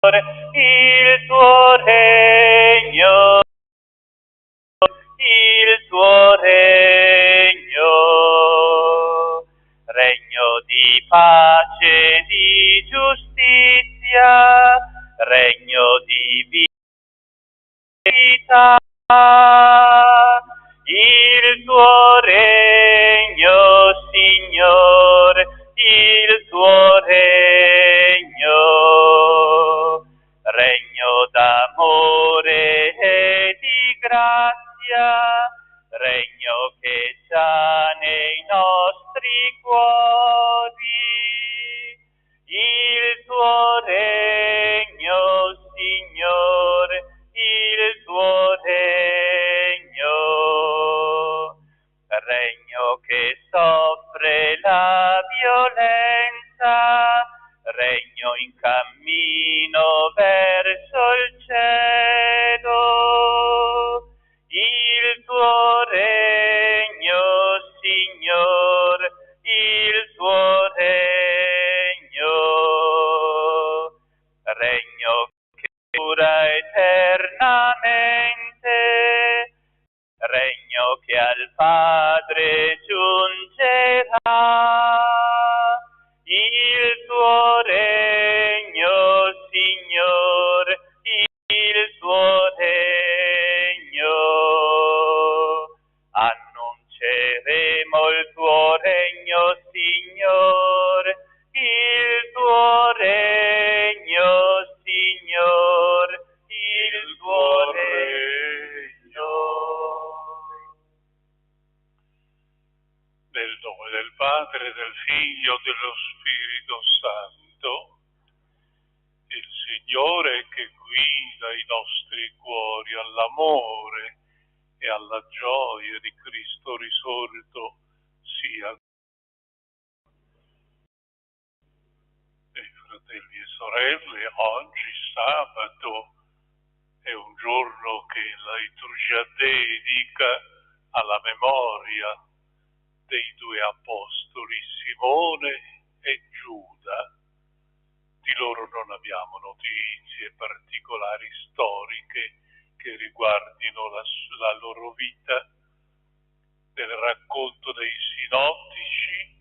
il tuo regno, il tuo regno di pace, di giustizia, regno di vita, il tuo regno, Signore, il tuo regno d'amore e di grazia, regno che già nei nostri cuori, il tuo regno, Signore, il tuo regno che soffre la violenza, regno in cammino verso il cielo, il tuo regno, Signore, il tuo regno che dura eternamente, regno che al Padre giungerà, il tuo regno, Signore, il tuo annunceremo il tuo regno, Signore, il tuo regno, Signore, il tuo Nel nome del Padre, del Figlio e dello Spirito Santo, il Signore che guida i nostri cuori all'amore e alla gioia di Cristo risorto sia. Fratelli e sorelle, oggi sabato è un giorno che la liturgia dedica alla memoria dei due apostoli Simone e Giuda. Di loro non abbiamo notizie particolari storiche che riguardino la loro vita. Nel racconto dei sinottici,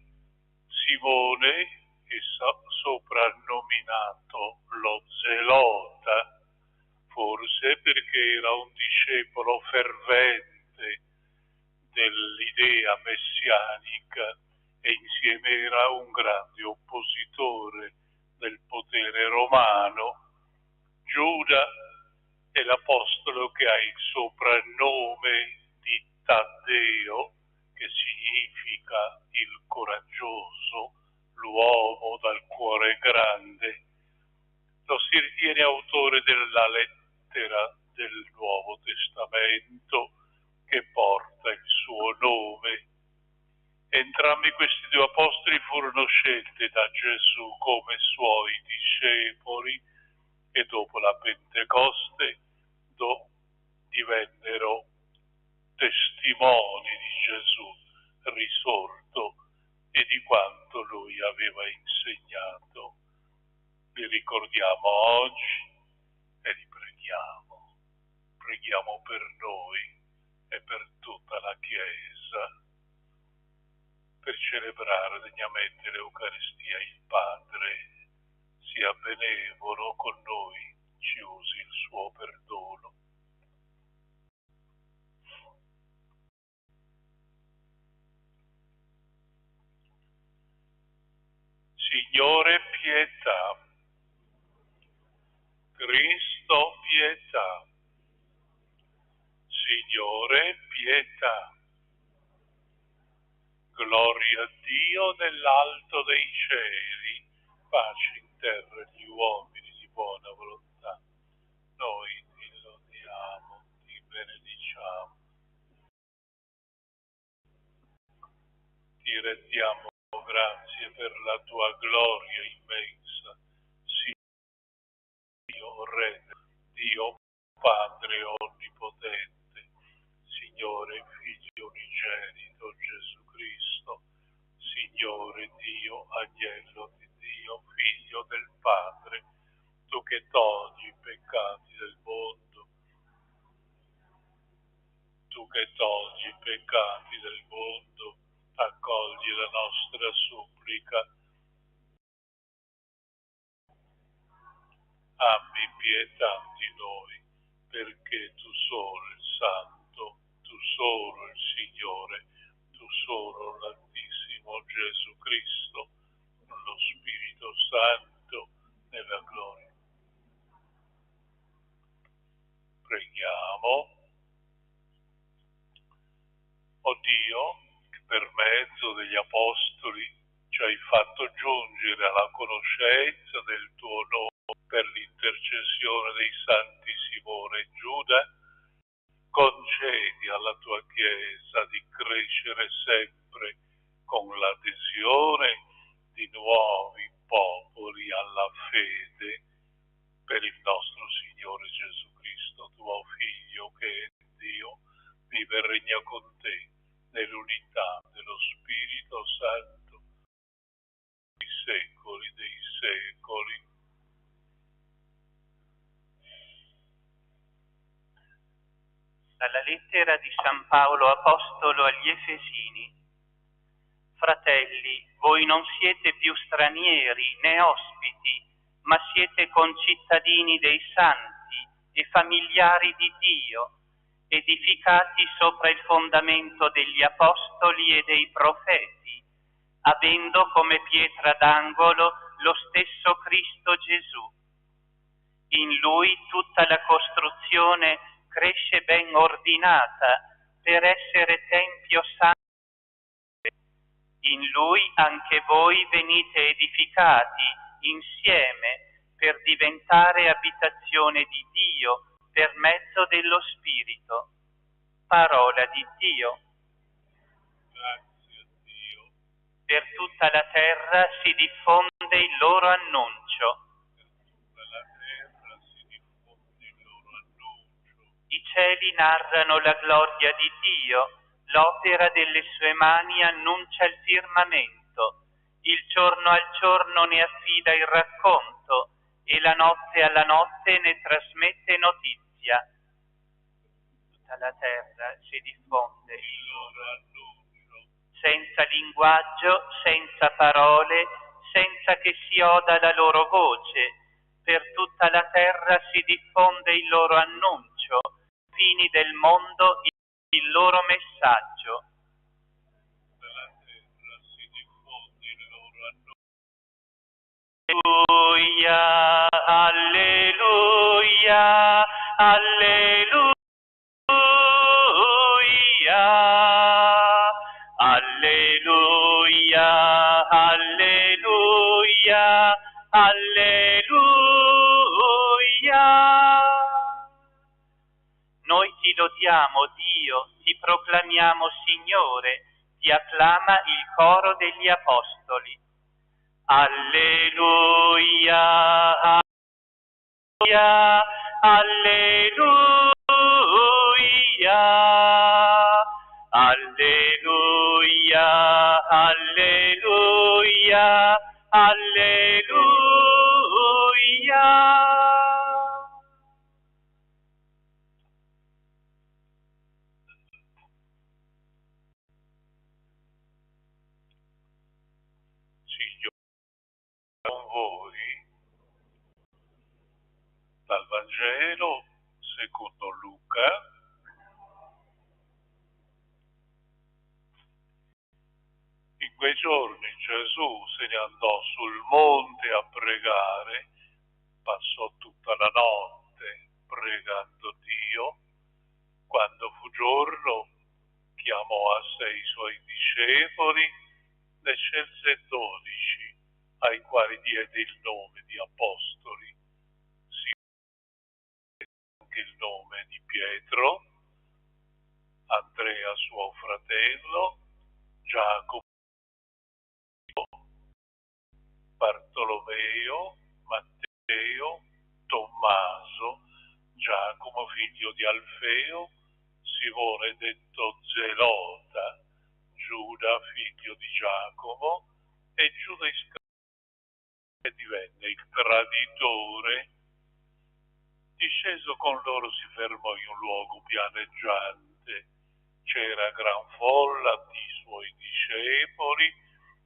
Simone è soprannominato lo Zelota, forse perché era un discepolo fervente dell'idea messianica e insieme era un grande oppositore del potere romano. Giuda è l'apostolo che ha il soprannome di Taddeo, che significa il coraggioso, l'uomo dal cuore grande. Lo si ritiene autore della lettera del Nuovo Testamento che porta il suo nome. Entrambi questi due apostoli furono scelti da Gesù come suoi discepoli e dopo la Pentecoste divennero testimoni di Gesù risorto e di quanto lui aveva insegnato. Li ricordiamo oggi e li preghiamo. Preghiamo per noi e per tutta la Chiesa, per celebrare degnamente l'Eucaristia. Il Padre sia benevolo con noi, ci usi il suo perdono. Signore, pietà. Cristo, pietà. Signore, pietà. Gloria a Dio nell'alto dei cieli, pace in terra agli uomini di buona volontà. Noi ti lodiamo, ti benediciamo, ti rendiamo grazie per la tua gloria immensa. Sì, Dio Re, Dio Padre onnipotente, Signore Figlio unigenito Gesù Cristo, Signore Dio, Agnello di Dio, Figlio del Padre, tu che togli i peccati del mondo, tu che togli i peccati del mondo, accogli la nostra supplica. Abbi pietà di noi, perché tu solo il Santo, tu solo il Signore, tu solo l'Altissimo Gesù Cristo, lo Spirito Santo, nella gloria. Preghiamo. O Dio, che per mezzo degli Apostoli ci hai fatto giungere alla conoscenza del tuo nome per l'intercessione dei santi Simone e Giuda, concedi alla tua Chiesa di crescere sempre con l'adesione di nuovi popoli alla fede per il nostro Signore Gesù Cristo, tuo Figlio, che è Dio, vive e regna con te nell'unità dello Spirito Santo, nei secoli dei secoli. Dalla lettera di San Paolo Apostolo agli Efesini. Fratelli, voi non siete più stranieri né ospiti, ma siete concittadini dei santi e familiari di Dio, edificati sopra il fondamento degli Apostoli e dei Profeti, avendo come pietra d'angolo lo stesso Cristo Gesù. In Lui tutta la costruzione cresce ben ordinata per essere tempio santo. In Lui anche voi venite edificati insieme per diventare abitazione di Dio per mezzo dello Spirito. Parola di Dio. Grazie a Dio. Per tutta la terra si diffonde il loro annuncio. I cieli narrano la gloria di Dio, l'opera delle sue mani annuncia il firmamento, il giorno al giorno ne affida il racconto e la notte alla notte ne trasmette notizia. Tutta la terra si diffonde il loro annuncio, senza linguaggio, senza parole, senza che si oda la loro voce. Per tutta la terra si diffonde il loro annuncio, fini del mondo il loro messaggio. Nella terra si diffonde il loro annuncio. Alleluia, alleluia, alleluia, alleluia, alleluia. Noi ti lodiamo, Dio, ti proclamiamo, Signore, ti acclama il coro degli Apostoli. Alleluia, alleluia, alleluia, alleluia, alleluia. con voi dal Vangelo secondo Luca. In quei giorni Gesù se ne andò sul monte a pregare, passò tutta la notte pregando Dio. Quando fu giorno chiamò a sé i suoi discepoli, ne scelse 12, ai quali diede il nome di apostoli, anche il nome di Pietro, Andrea suo fratello, Giacomo, Bartolomeo, Matteo, Tommaso, Giacomo figlio di Alfeo, Simone detto Zelota, Giuda figlio di Giacomo e Giuda Iscariota, che divenne il traditore Disceso con loro si fermò in un luogo pianeggiante. C'era gran folla di suoi discepoli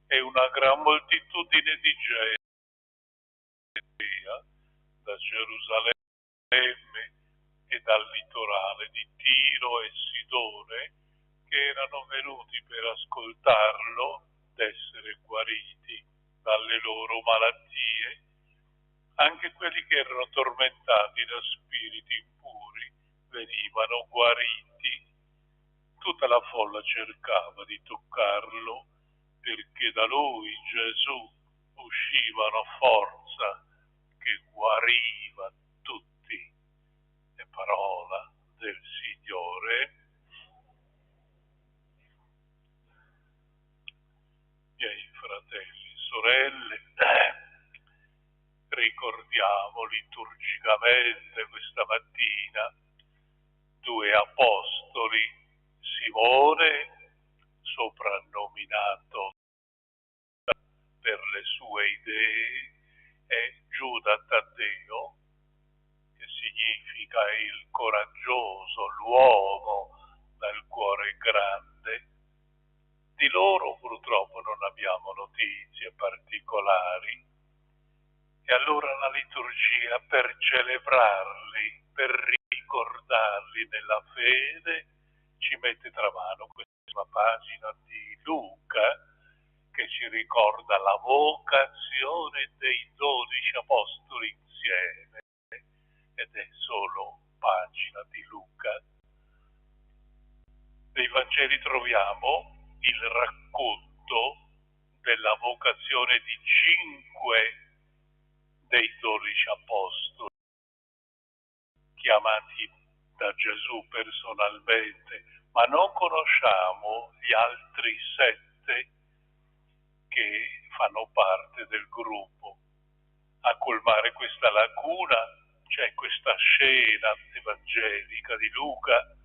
e una gran moltitudine di gente da Gerusalemme e dal litorale di Tiro e Sidone, che erano venuti per ascoltarlo d'essere guariti dalle loro malattie. Anche quelli che erano tormentati da spiriti impuri venivano guariti. Tutta la folla cercava di toccarlo, perché da lui, Gesù, usciva una forza che guariva tutti. È parola del Signore. Miei fratelli e sorelle, ricordiamo liturgicamente questa mattina due apostoli, Simone, soprannominato per le sue idee, e Giuda Taddeo, che significa il coraggioso, l'uomo dal cuore grande. Di loro purtroppo non abbiamo notizie particolari, e allora la liturgia, per celebrarli, per ricordarli nella fede, ci mette tra mano questa pagina di Luca che ci ricorda la vocazione dei 12 apostoli insieme, ed è solo pagina di Luca. Nei Vangeli troviamo il racconto della vocazione di 5 dei 12 apostoli, chiamati da Gesù personalmente, ma non conosciamo gli altri 7 che fanno parte del gruppo. A colmare questa lacuna c'è questa scena evangelica di Luca,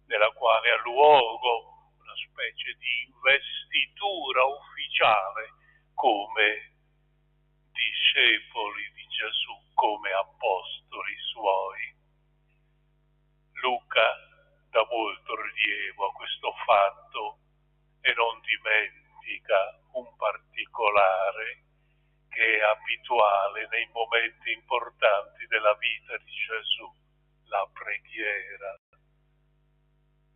nella quale ha luogo una specie di investitura ufficiale come discepoli di Gesù, come apostoli suoi. Luca dà molto rilievo a questo fatto e non dimentica un particolare che è abituale nei momenti importanti della vita di Gesù, la preghiera.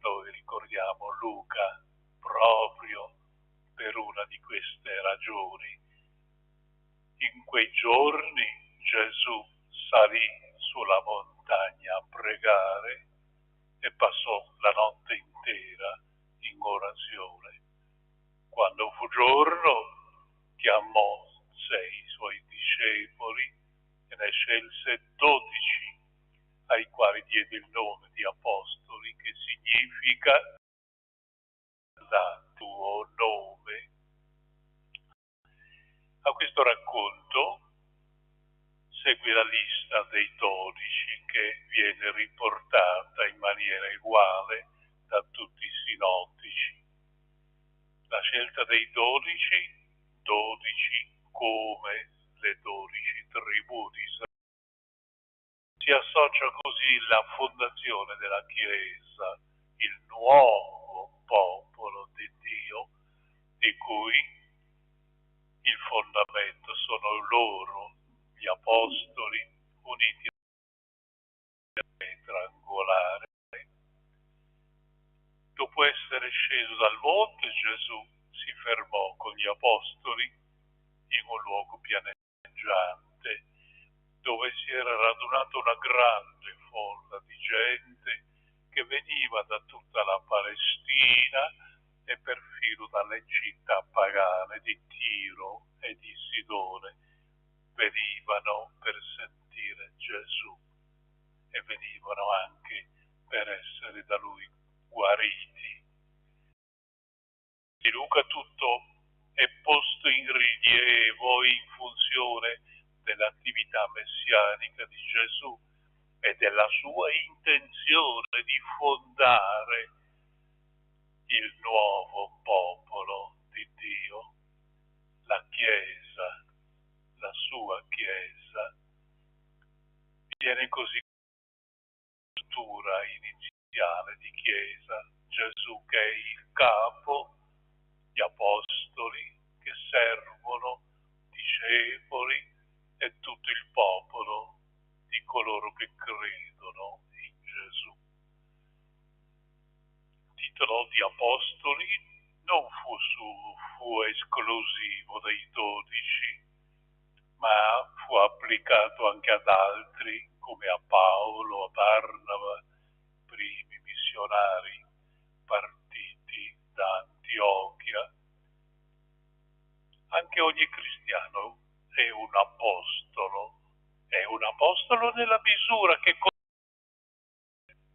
Noi ricordiamo Luca proprio per una di queste ragioni. In quei giorni Gesù salì sulla montagna a pregare e passò la notte intera in orazione. Quando fu giorno, chiamò 6 suoi discepoli e ne scelse 12, ai quali diede il nome di apostoli, che significa da tuo nome. A questo racconto segue la lista dei 12 che viene riportata in maniera uguale da tutti i sinottici. La scelta dei 12 come le 12 tribù di Israele, si associa così la fondazione della Chiesa, il nuovo popolo di Dio, di cui il fondamento sono loro, gli apostoli, uniti a pietra angolare. Dopo essere sceso dal monte, Gesù si fermò con gli apostoli in un luogo pianeggiante, dove si era radunata una grande folla di gente che veniva da tutta la Palestina e perfino dalle città pagane di Tiro e di Sidone. Venivano per sentire Gesù e venivano anche per essere da lui guariti. Di Luca tutto è posto in rilievo in funzione dell'attività messianica di Gesù e della sua intenzione di fondare il nuovo popolo di Dio, la Chiesa, la sua Chiesa. Viene così struttura iniziale di Chiesa. Gesù che è il capo, gli apostoli che servono, discepoli e tutto il popolo di coloro che credono in Gesù. Il titolo di apostoli non fu esclusivo dei 12, ma fu applicato anche ad altri, come a Paolo, a Barnaba, primi missionari partiti da Antiochia. Anche ogni cristiano è un apostolo nella misura che conosce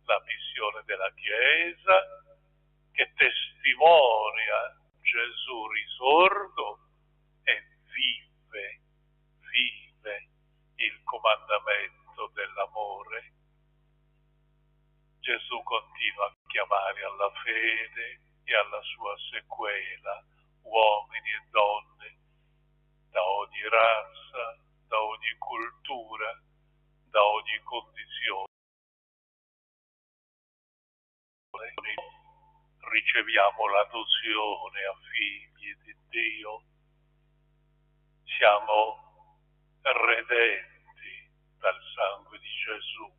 la missione della Chiesa, che testimonia Gesù risorto e vive il comandamento dell'amore. Gesù continua a chiamare alla fede e alla sua sequela uomini e donne da ogni razza, da ogni cultura, da ogni condizione. Riceviamo l'adozione a figli di Dio, siamo redenti dal sangue di Gesù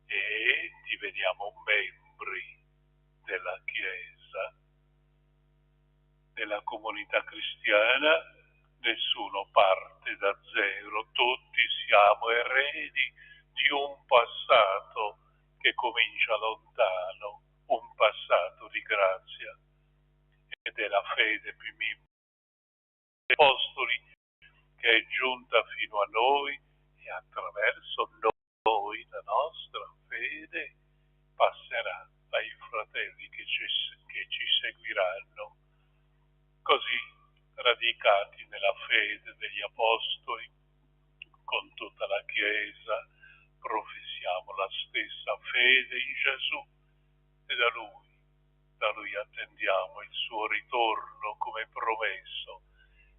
e diveniamo membri della Chiesa. Nella comunità cristiana nessuno parte da zero, tutti siamo eredi di un passato che comincia lontano, un passato di grazia ed è la fede primitiva degli apostoli che è giunta fino a noi e attraverso noi la nostra fede passerà ai fratelli che ci seguiranno. Così, radicati nella fede degli apostoli, con tutta la Chiesa, professiamo la stessa fede in Gesù e da Lui attendiamo il suo ritorno come promesso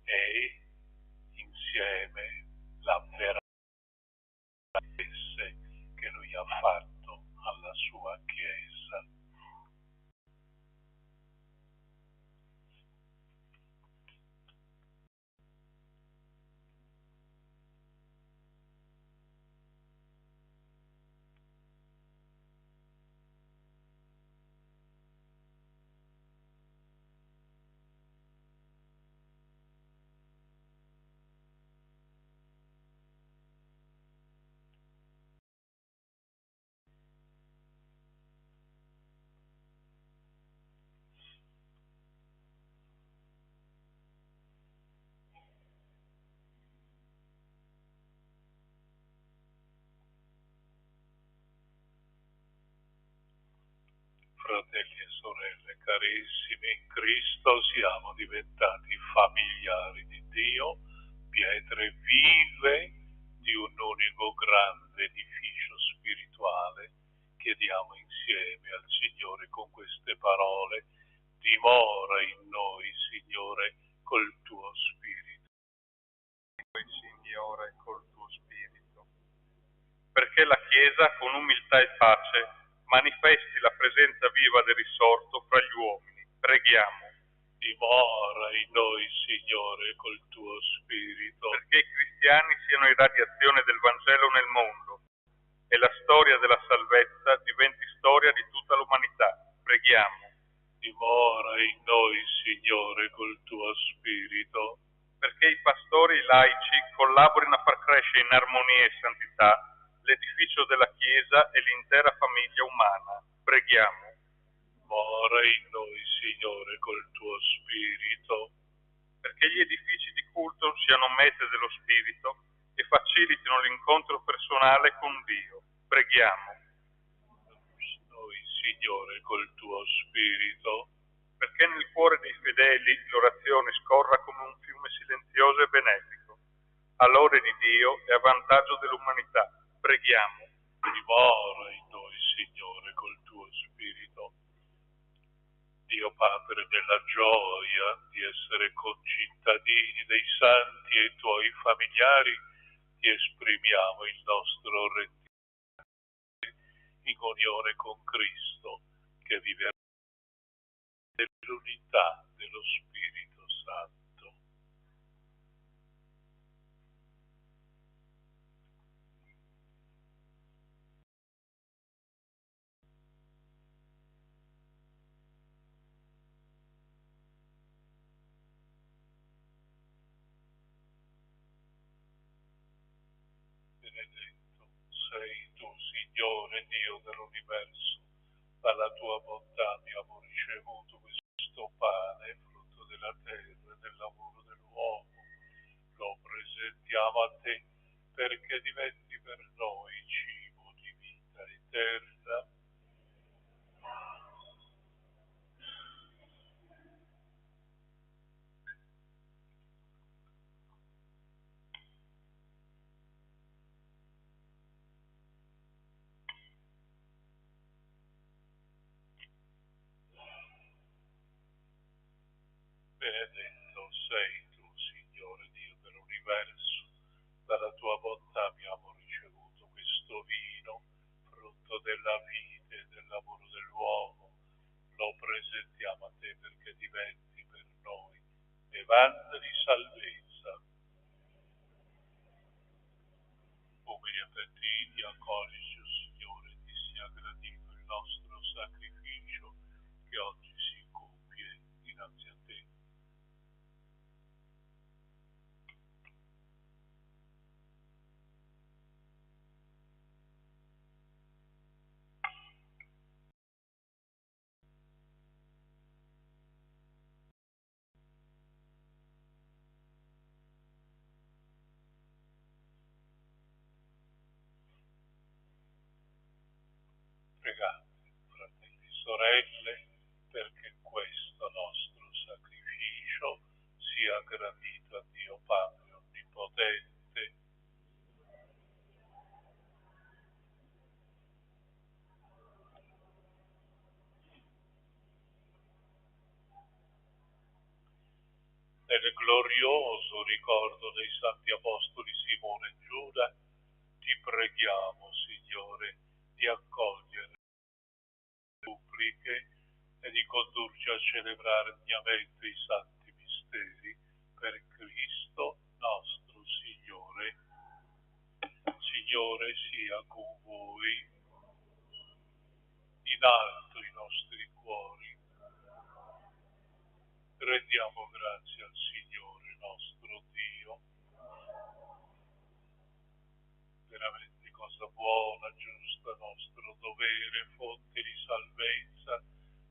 e insieme l'avverarsi che Lui ha fatto alla sua Chiesa. Fratelli e sorelle carissimi, in Cristo siamo diventati familiari di Dio, pietre vive di un unico grande edificio spirituale. Chiediamo insieme al Signore con queste parole: dimora in noi, Signore, col tuo Spirito. Signore, col tuo Spirito. Perché la Chiesa, con umiltà e pace, manifesti la presenza viva del risorto fra gli uomini. Preghiamo. Dimora in noi, Signore, col tuo Spirito. Perché i cristiani siano irradiazione del Vangelo nel mondo e la storia della salvezza diventi storia di tutta l'umanità. Preghiamo. Dimora in noi, Signore, col tuo Spirito. Perché i pastori e i laici collaborino a far crescere in armonia e santità l'edificio della Chiesa e l'intera famiglia umana. Preghiamo. Dimora in noi, Signore, col tuo Spirito. Perché gli edifici di culto siano mete dello Spirito e facilitino l'incontro personale con Dio. Preghiamo. Noi, Signore, col tuo Spirito. Perché nel cuore dei fedeli l'orazione scorra come un fiume silenzioso e benefico, a lode di Dio e a vantaggio dell'umanità. Preghiamo. Dimora in noi, Signore, col tuo Spirito. Dio Padre, nella gioia di essere concittadini dei santi e tuoi familiari, ti esprimiamo il nostro rendiconto in comunione con Cristo, che vive nell'unità dello Spirito Santo. Benedetto sei tu, Signore Dio dell'universo, dalla tua bontà abbiamo ricevuto questo pane, frutto della terra e del lavoro dell'uomo. Lo presentiamo a te perché diventi per noi cibo di vita eterna. Benedetto sei tu, Signore Dio dell'universo, dalla tua bontà abbiamo ricevuto questo vino, frutto della vita e del lavoro dell'uomo. Lo presentiamo a te perché diventi per noi bevanda di salvezza. Umili appetiti, accoglici, Signore, ti sia gradito il nostro sacrificio che oggi si compie dinanzi a te. Pregate, fratelli e sorelle, perché questo nostro sacrificio sia gradito a Dio Padre Onnipotente. Nel glorioso ricordo dei santi apostoli Simone e Giuda, ti preghiamo, Signore, di accogliere le suppliche e di condurci a celebrare degnamente i santi misteri per Cristo nostro Signore. Signore sia con voi, in alto i nostri cuori. Rendiamo grazie al Signore nostro Dio. Veramente cosa buona, giusta, nostro dovere, fonte di salvezza,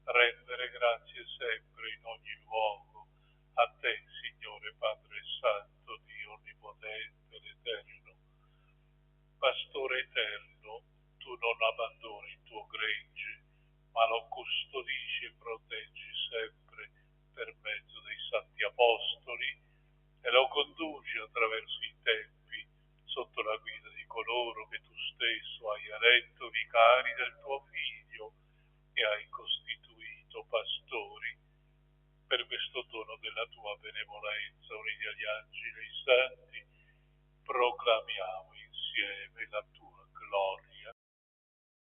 rendere grazie sempre in ogni luogo a te, Signore Padre Santo, Dio Onnipotente ed Eterno. Pastore eterno, tu non abbandoni il tuo gregge, ma lo custodisci e proteggi sempre per mezzo dei santi apostoli e lo conduci attraverso i tempi sotto la guida di coloro che tu stesso hai eletto vicari del tuo Figlio e hai costituito pastori. Per questo dono della tua benevolenza, uniti agli angeli e ai santi, proclamiamo insieme la tua gloria.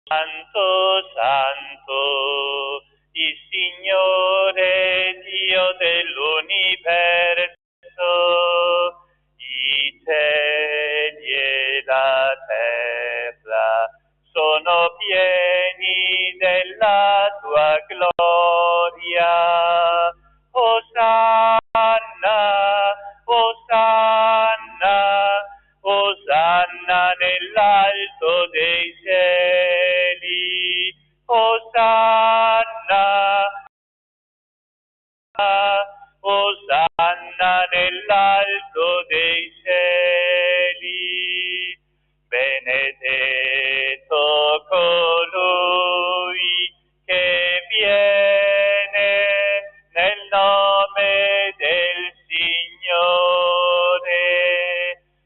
Santo, Santo, il Signore Dio dell'universo, i cieli e la terra sono pieni della tua gloria. Osanna, Osanna, Osanna nell'alto dei cieli, Osanna, Osanna nell'alto dei cieli. Benedetto colui che viene nel nome del Signore.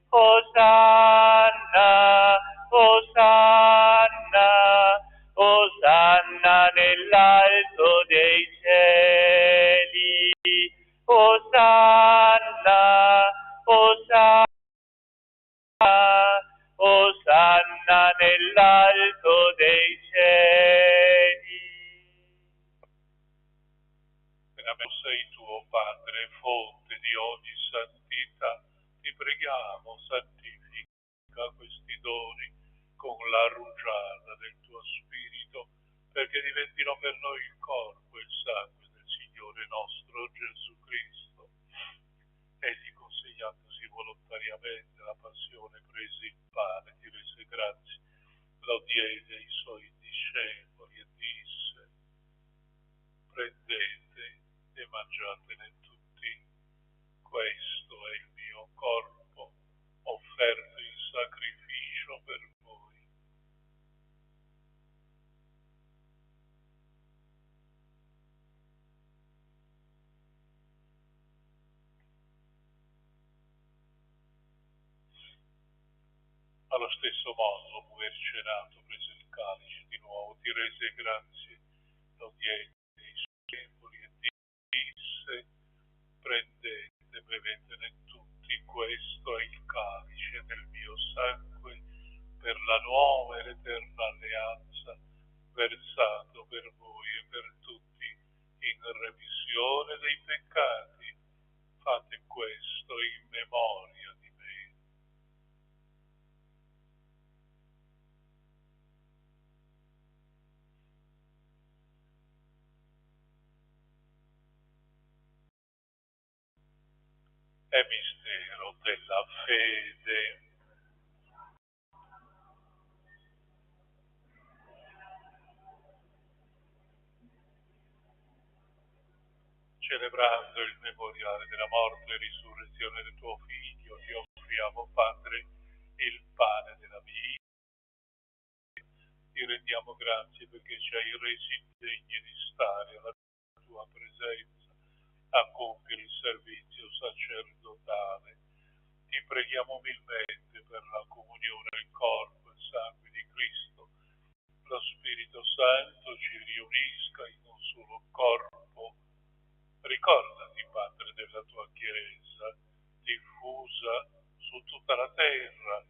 Osanna, Osanna, Osanna nell'alto dei cieli. Osanna, Osanna, Osanna nell'alto dei cieli. tuo Padre, fonte di ogni santità, ti preghiamo, santifica questi doni con la rugiada del tuo Spirito, perché diventino per noi il corpo e il sangue del Signore nostro Gesù Cristo. Egli, consegnandosi volontariamente la passione, prese il pane, ti rese grazie, lo diede ai suoi discepoli e disse: prendete e mangiatene tutti, questo è il mio corpo, offerto in sacrificio per voi. Allo stesso modo, dopo aver cenato, prese il calice di nuovo, ti rese grazie, lo diede ai suoi discepoli e disse: prendete, bevetene tutti, questo è il calice del mio sangue per la nuova ed eterna alleanza, versato per voi e per tutti in remissione dei peccati. Fate questo in memoria di me. È mistero della fede. Celebrando il memoriale della morte e risurrezione del tuo Figlio, ti offriamo, Padre, il pane della vita. Ti rendiamo grazie perché ci hai resi degni di stare alla tua presenza a compiere il servizio sacerdotale. Ti preghiamo umilmente per la comunione del corpo e sangue di Cristo. Lo Spirito Santo ci riunisca in un solo corpo. Ricordati, Padre, della tua Chiesa, diffusa su tutta la terra,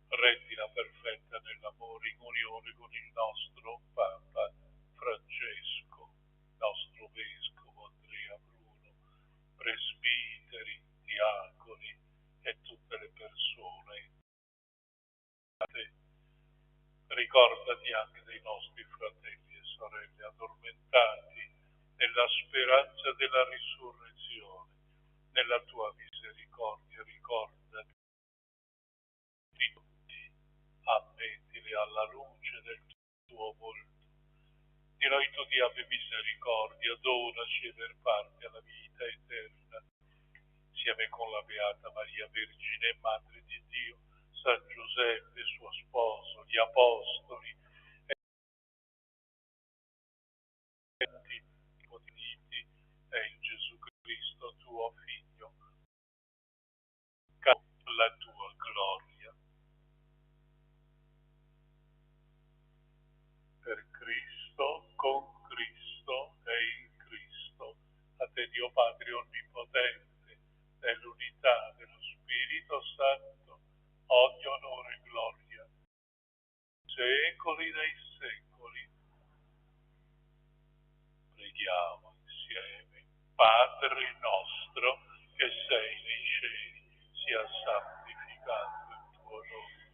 rendila perfetta nell'amore in unione con il nostro Papa Francesco, nostro Vescovo Andrea Bruno, presbiteri, diaconi e tutte le persone. Ricordati anche dei nostri fratelli e sorelle addormentati nella speranza della risurrezione. Nella tua misericordia ricordati di tutti, ammettili alla luce del tuo volto. Di noi tu ti abbi misericordia, donaci per parte alla vita eterna, insieme con la Beata Maria Vergine e Madre di Dio, San Giuseppe, suo sposo, gli Apostoli, e il Gesù Cristo, tuo Figlio, la tua gloria. Per Cristo, con Cristo e in Cristo, a te Dio Padre Onnipotente, nell'unità dello Spirito Santo, ogni onore e gloria, secoli dei secoli. Preghiamo insieme. Padre nostro che sei nei cieli, sia santificato il tuo nome,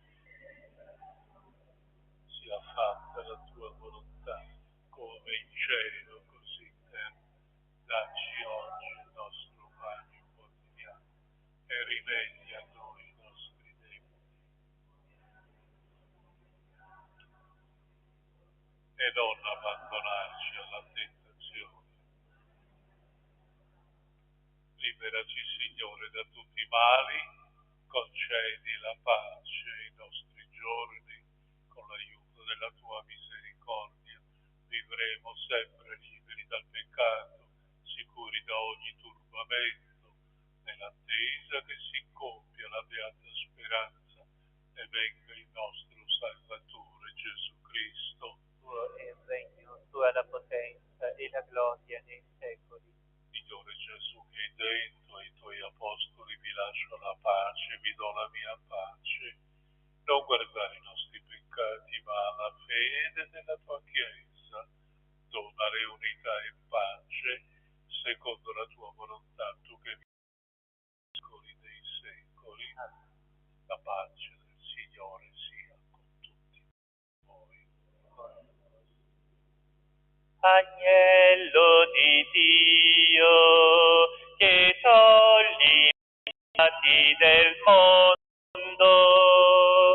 sia fatta la tua volontà, come in cielo così in terra. Dacci oggi il nostro pane quotidiano e rimetti a noi i nostri debiti e non abbandonarci alla tentazione. Liberaci, Signore, da tutti i mali, concedi la pace ai nostri giorni, con l'aiuto della tua misericordia. Vivremo sempre liberi dal peccato, sicuri da ogni turbamento, nell'attesa che si compia la beata speranza e venga il nostro Salvatore Gesù Cristo. Tuo è il regno, tua è la potenza e la gloria nei secoli. Signore Gesù, che hai detto ai tuoi apostoli: vi lascio la pace, vi do la mia pace, non guardare i nostri peccati, ma la fede della tua Chiesa. Donare unità e pace secondo la tua Agnello di Dio, che togli i peccati del mondo,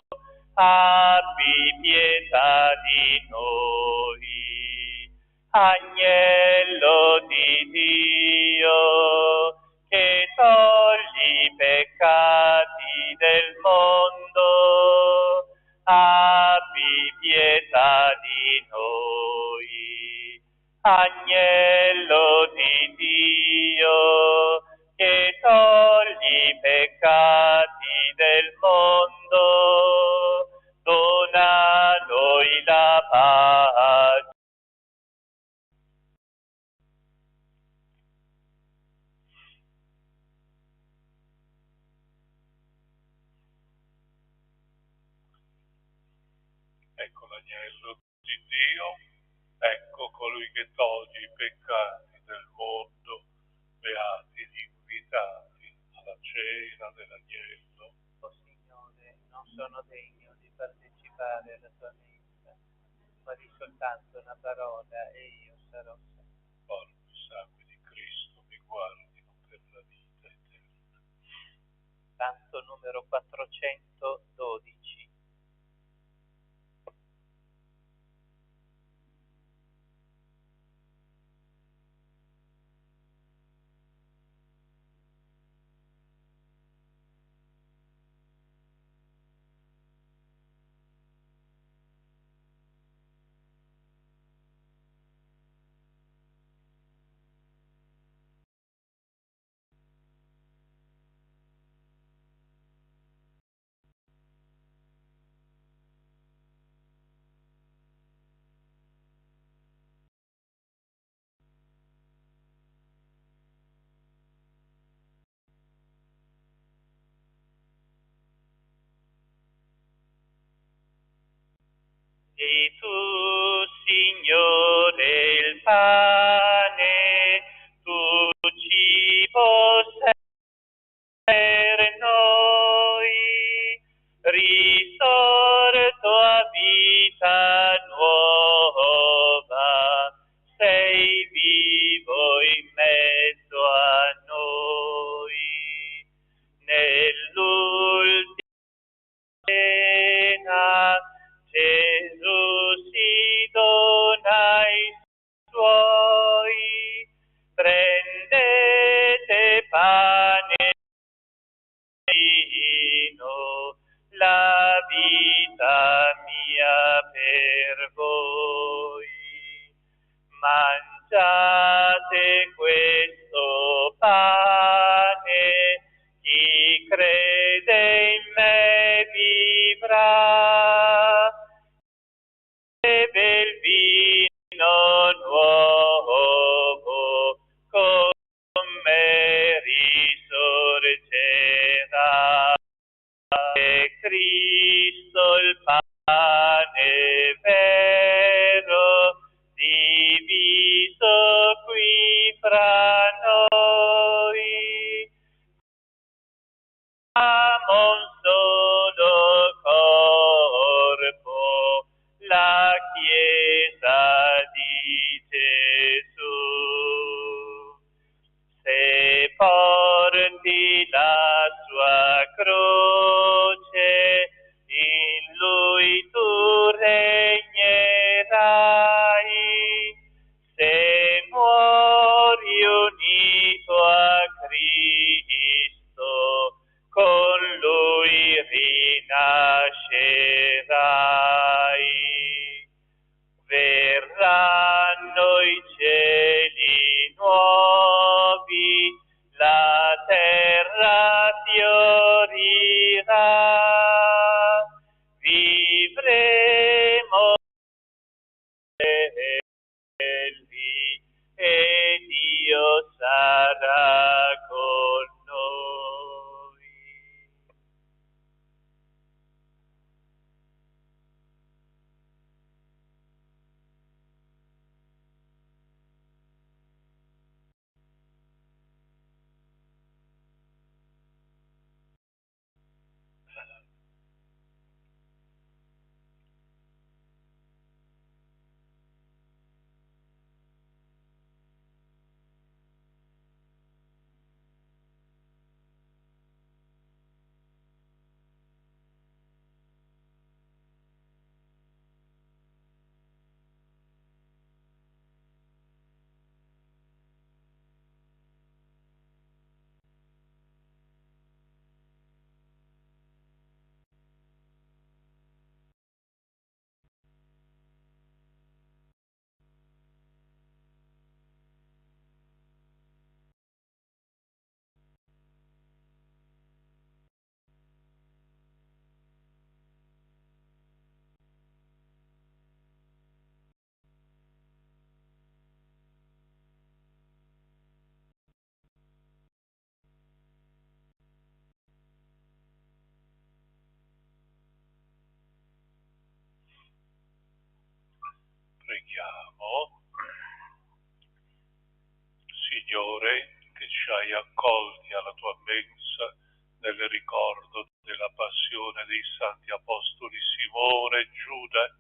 abbi pietà di noi. Agnello di Dio, che togli i peccati del mondo, abbi pietà di noi. Agnello di Dio, che togli i peccati del mondo, dona a noi la pace. Ecco l'agnello di Dio, ecco colui che toglie i peccati del mondo, beati gli invitati alla cena dell'agnello. O Signore, non sono degno di partecipare alla tua messa, ma di soltanto una parola e io sarò salvo. Corpo e sangue di Cristo mi guardino per la vita eterna. Canto numero 412. E tu, Signore, il pane, tu cibo sei per noi, risorto a vita nuova, sei vivo in mezzo a noi. Nell'ultima cena Gesù si dona ai suoi, prendete pane e vino, la vita mia per voi. Mangiate questo pane, chi crede in me vivrà. Beve il vino nuovo, con me risorgerà. È Cristo il pane vero, diviso qui fra noi. Siamo un solo corpo, la Chiesa di Gesù. Se porti la sua croce, in lui tu regnerai. Se muori unito a Cristo, con lui rinascerai. Signore, che ci hai accolti alla tua mensa nel ricordo della passione dei santi apostoli Simone e Giuda,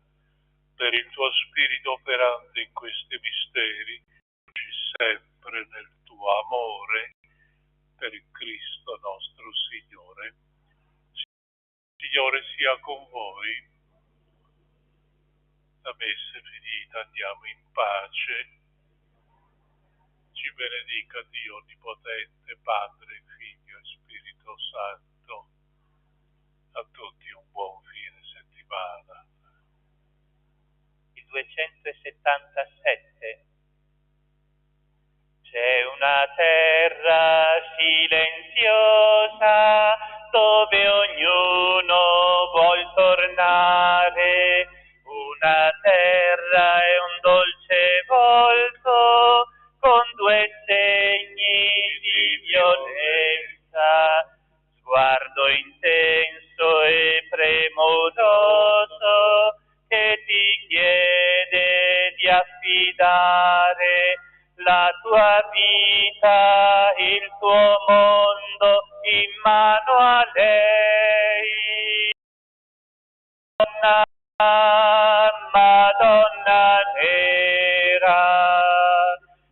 per il tuo spirito operante in questi misteri, sempre nel tuo amore, per il Cristo nostro Signore. Signore sia con voi. La messa è finita, andiamo in pace. Ci benedica Dio Onnipotente, Padre, Figlio e Spirito Santo. A tutti un buon fine settimana. Il 277. C'è una terra silenziosa dove ognuno vuol tornare, una terra e un dolce volto con due segni di violenza, sguardo intenso e premuroso che ti chiede di affidare la tua vita, il tuo mondo in mano a lei. Madonna nera,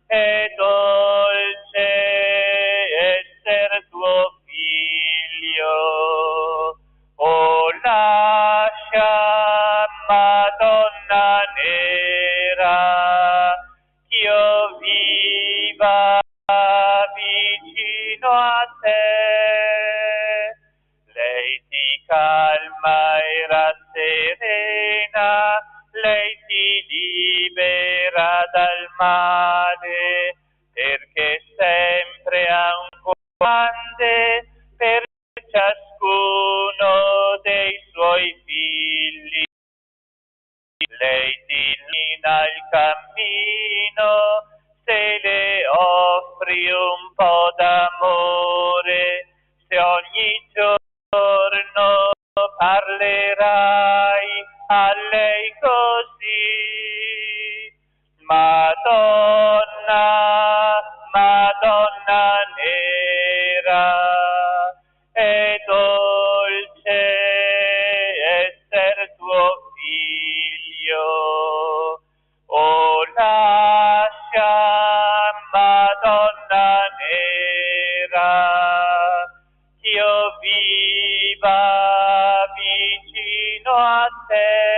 è dolce esser tuo figlio. Oh, lascia, Madonna nera, ch'io viva vicino a te. Lei ti calma e rasserena, lei ti libera dal male, perché sempre ha un comande per ciascuno dei suoi figli. Lei ti illumina il cammino se le offri un po' d'amore, se ogni giorno parlerai a lei così. Madonna, Madonna nera, è dolce esser tuo figlio. Oh, lascia, Madonna nera, ch'io viva vicino a te.